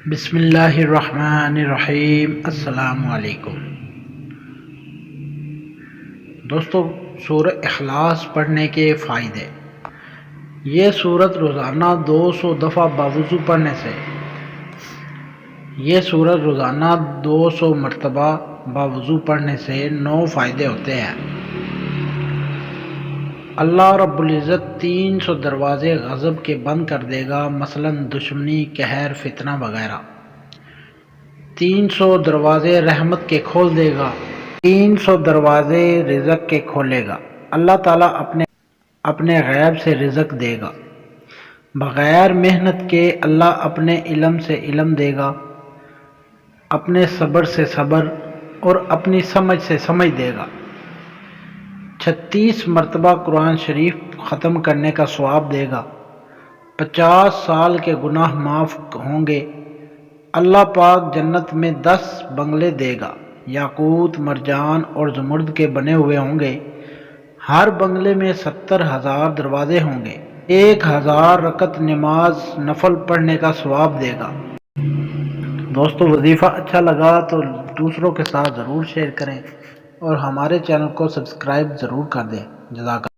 بسم اللہ الرحمن الرحیم۔ السلام علیکم دوستو، سورہ اخلاص پڑھنے کے فائدے۔ یہ سورت روزانہ 200 دفعہ باوضو پڑھنے سے روزانہ 200 مرتبہ باوضو پڑھنے سے 9 فائدے ہوتے ہیں۔ اللہ رب العزت 300 دروازے غضب کے بند کر دے گا، مثلا دشمنی، قہر، فتنہ وغیرہ۔ 300 دروازے رحمت کے کھول دے گا، 300 دروازے رزق کے کھولے گا۔ اللہ تعالیٰ اپنے غیب سے رزق دے گا، بغیر محنت کے اللہ اپنے علم سے علم دے گا، اپنے صبر سے صبر اور اپنی سمجھ سے سمجھ دے گا۔ 36 مرتبہ قرآن شریف ختم کرنے کا ثواب دے گا، 50 سال کے گناہ معاف ہوں گے۔ اللہ پاک جنت میں 10 بنگلے دے گا، یاقوت، مرجان اور زمرد کے بنے ہوئے ہوں گے۔ ہر بنگلے میں 70,000 دروازے ہوں گے۔ 1000 رکعت نماز نفل پڑھنے کا ثواب دے گا۔ دوستو، وظیفہ اچھا لگا تو دوسروں کے ساتھ ضرور شیئر کریں اور ہمارے چینل کو سبسکرائب ضرور کر دیں۔ جزاک اللہ۔